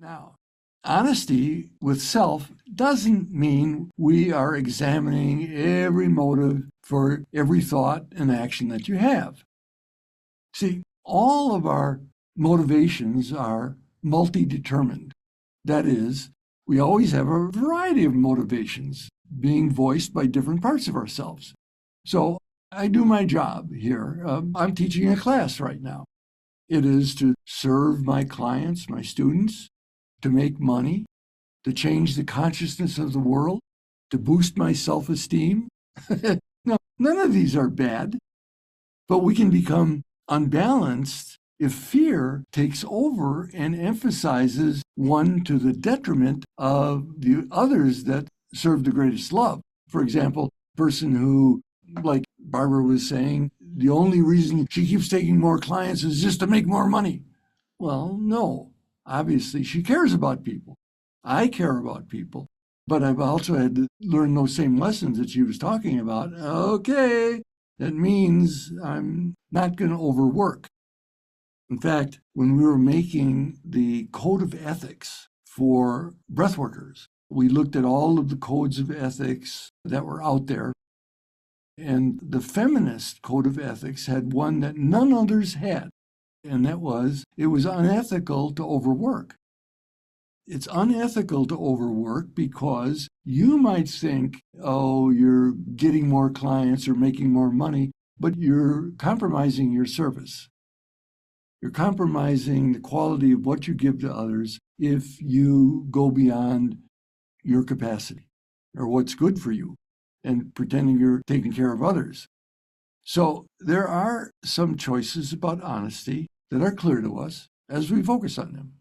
Now, honesty with self doesn't mean we are examining every motive for every thought and action that you have. See, all of our motivations are multi-determined. That is, we always have a variety of motivations being voiced by different parts of ourselves. So I do my job here. I'm teaching a class right now. It is to serve my clients, my students, to make money, to change the consciousness of the world, to boost my self-esteem. No, none of these are bad, but we can become unbalanced if fear takes over and emphasizes one to the detriment of the others that serve the greatest love. For example, a person who, like Barbara was saying, the only reason she keeps taking more clients is just to make more money. Well, no. Obviously, she cares about people. I care about people. But I've also had to learn those same lessons that she was talking about. Okay, that means I'm not going to overwork. In fact, when we were making the code of ethics for breathworkers, we looked at all of the codes of ethics that were out there. And the feminist code of ethics had one that none others had. And that was, it was unethical to overwork. It's unethical to overwork because you might think, oh, you're getting more clients or making more money, but you're compromising your service. You're compromising the quality of what you give to others if you go beyond your capacity or what's good for you and pretending you're taking care of others. So there are some choices about honesty that are clear to us as we focus on them.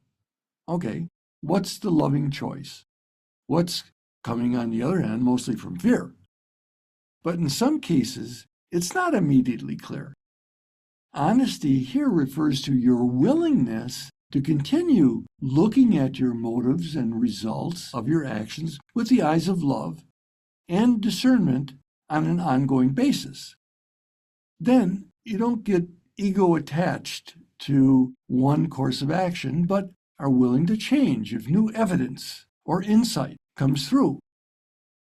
Okay, what's the loving choice? What's coming on the other hand, mostly from fear? But in some cases, it's not immediately clear. Honesty here refers to your willingness to continue looking at your motives and results of your actions with the eyes of love and discernment on an ongoing basis. Then you don't get ego attached to one course of action, but are willing to change if new evidence or insight comes through.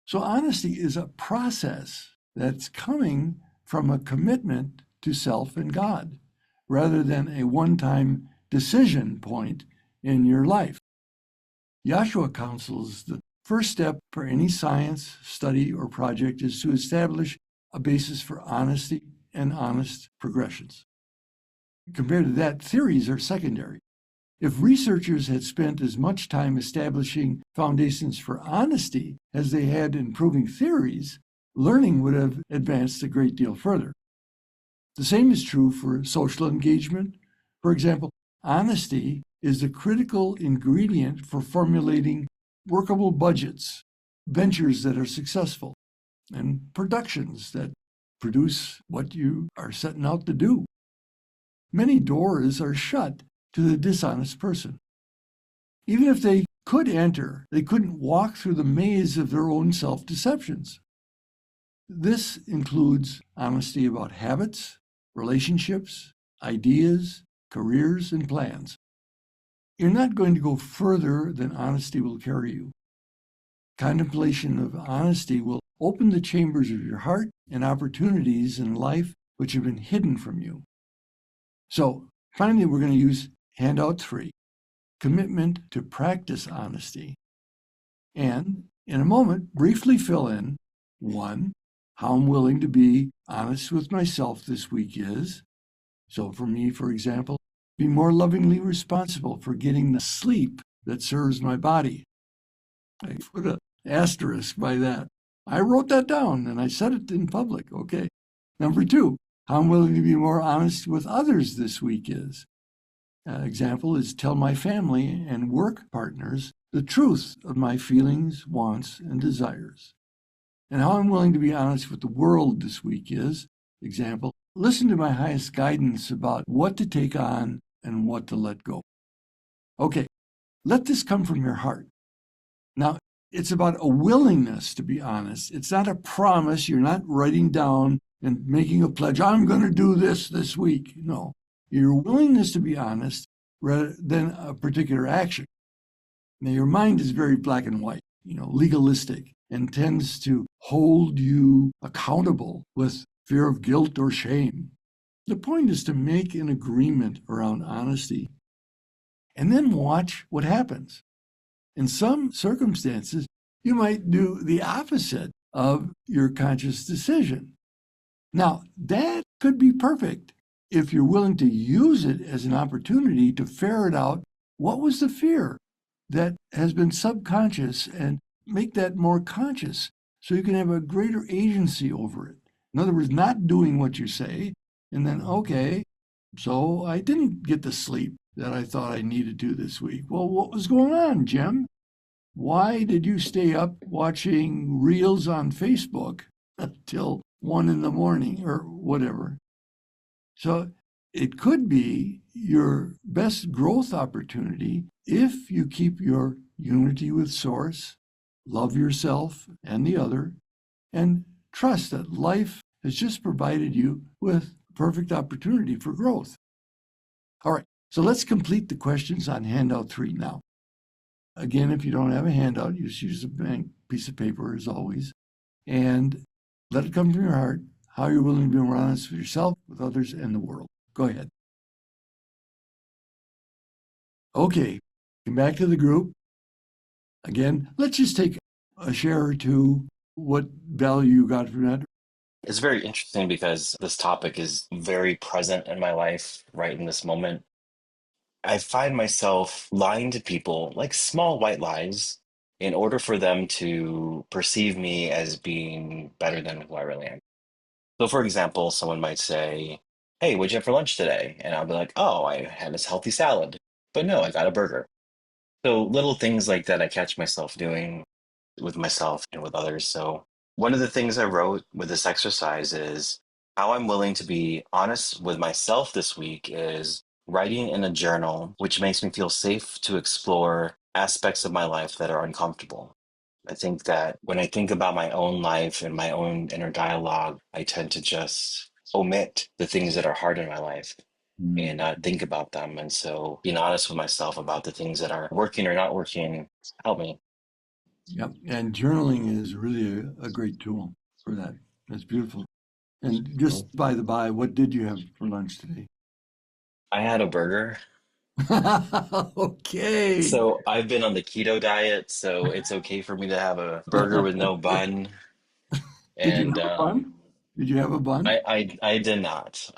So honesty is a process that's coming from a commitment to self and God, rather than a one-time decision point in your life. Joshua counsels the first step for any science, study, or project is to establish a basis for honesty and honest progressions. Compared to that, theories are secondary. If researchers had spent as much time establishing foundations for honesty as they had in proving theories, learning would have advanced a great deal further. The same is true for social engagement. For example, honesty is the critical ingredient for formulating workable budgets, ventures that are successful, and productions that produce what you are setting out to do. Many doors are shut to the dishonest person. Even if they could enter, they couldn't walk through the maze of their own self-deceptions. This includes honesty about habits, relationships, ideas, careers, and plans. You're not going to go further than honesty will carry you. Contemplation of honesty will open the chambers of your heart and opportunities in life which have been hidden from you. So, finally, we're going to use handout 3, commitment to practice honesty. And, in a moment, briefly fill in 1, how I'm willing to be honest with myself this week is. So for me, for example, be more lovingly responsible for getting the sleep that serves my body. I put an asterisk by that. I wrote that down and I said it in public. Okay. Number 2, how I'm willing to be more honest with others this week is. Example is tell my family and work partners the truth of my feelings, wants, and desires. And how I'm willing to be honest with the world this week is, example, listen to my highest guidance about what to take on and what to let go. Okay, let this come from your heart. Now, it's about a willingness to be honest. It's not a promise. You're not writing down and making a pledge, I'm going to do this week. No, your willingness to be honest rather than a particular action. Now, your mind is very black and white, legalistic, and tends to hold you accountable with fear of guilt or shame. The point is to make an agreement around honesty and then watch what happens. In some circumstances, you might do the opposite of your conscious decision. Now, that could be perfect if you're willing to use it as an opportunity to ferret out what was the fear that has been subconscious and make that more conscious so you can have a greater agency over it. In other words, not doing what you say, and then, okay, so I didn't get the sleep that I thought I needed to this week. Well, what was going on, Jim? Why did you stay up watching reels on Facebook until 1 a.m. or whatever? So it could be your best growth opportunity if you keep your unity with Source, love yourself and the other, and trust that life has just provided you with perfect opportunity for growth. All right, so let's complete the questions on handout 3 now. Again, if you don't have a handout, you just use a blank piece of paper as always, and let it come from your heart, how you're willing to be more honest with yourself, with others, and the world. Go ahead. Okay, come back to the group. Again, let's just take a share or two, what value you got from that. It's very interesting because this topic is very present in my life right in this moment. I find myself lying to people, like small white lies, in order for them to perceive me as being better than who I really am. So, for example, someone might say, "Hey, what'd you have for lunch today?" And I'll be like, "Oh, I had this healthy salad." But no, I got a burger. So, little things like that I catch myself doing with myself and with others. So, one of the things I wrote with this exercise is how I'm willing to be honest with myself this week is writing in a journal, which makes me feel safe to explore aspects of my life that are uncomfortable. I think that when I think about my own life and my own inner dialogue, I tend to just omit the things that are hard in my life and not think about them. And so being honest with myself about the things that are working or not working help me. Yep, and journaling is really a great tool for that. That's beautiful. And just by the by, what did you have for lunch today? I had a burger. Okay. So I've been on the keto diet, so it's okay for me to have a burger with no bun. Did you And have a bun? Did you have a bun? I did not.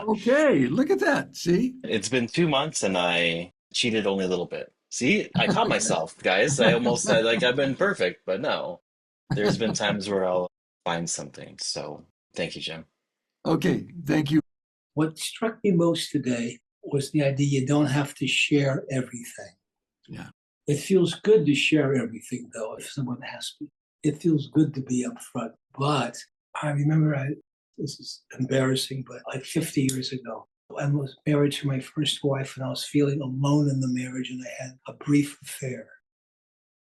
Okay, look at that. See? It's been 2 months and I cheated only a little bit. See, I caught myself, guys. I almost said like I've been perfect, but no. There's been times where I'll find something. So thank you, Jim. Okay, thank you. What struck me most today was the idea you don't have to share everything. Yeah. It feels good to share everything, though, if someone asks me. It feels good to be upfront. But I remember, this is embarrassing, but like 50 years ago, I was married to my first wife and I was feeling alone in the marriage and I had a brief affair.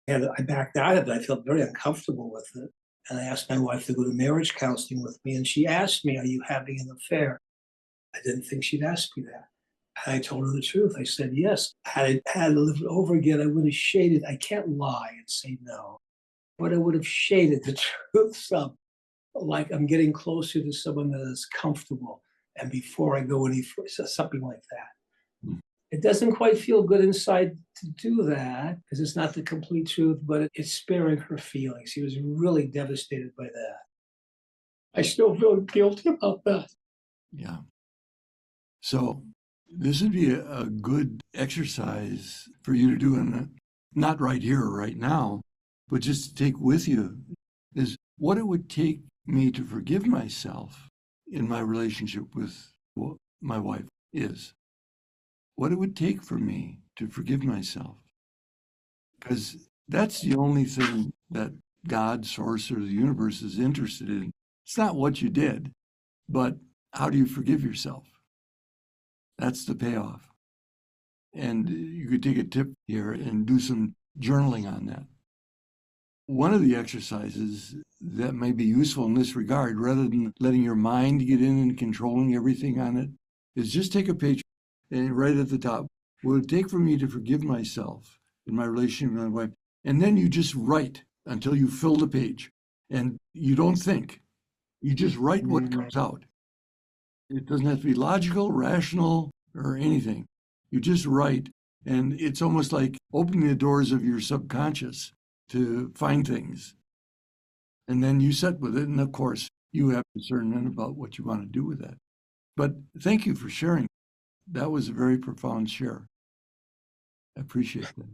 And I backed out of it. I felt very uncomfortable with it. And I asked my wife to go to marriage counseling with me. And she asked me, "Are you having an affair?" I didn't think she'd ask me that. And I told her the truth. I said, yes. Had I had to live it over again, I would have shaded. I can't lie and say no, but I would have shaded the truth some. Like I'm getting closer to someone that is comfortable. And before I go any further, something like that. It doesn't quite feel good inside to do that because it's not the complete truth, but it's sparing her feelings. She was really devastated by that. I still feel guilty about that. Yeah. So this would be a good exercise for you to do, not right here or right now, but just to take with you is what it would take me to forgive myself in my relationship with what my wife is. What it would take for me to forgive myself. Because that's the only thing that God, source, or the universe is interested in. It's not what you did, but how do you forgive yourself? That's the payoff. And you could take a tip here and do some journaling on that. One of the exercises that may be useful in this regard, rather than letting your mind get in and controlling everything on it, is just take a page and write at the top, what it would take for me to forgive myself in my relationship with my wife. And then you just write until you fill the page. And you don't think. You just write what comes out. It doesn't have to be logical, rational, or anything. You just write. And it's almost like opening the doors of your subconscious to find things. And then you sit with it. And of course, you have discernment about what you want to do with that. But thank you for sharing. That was a very profound share. I appreciate that.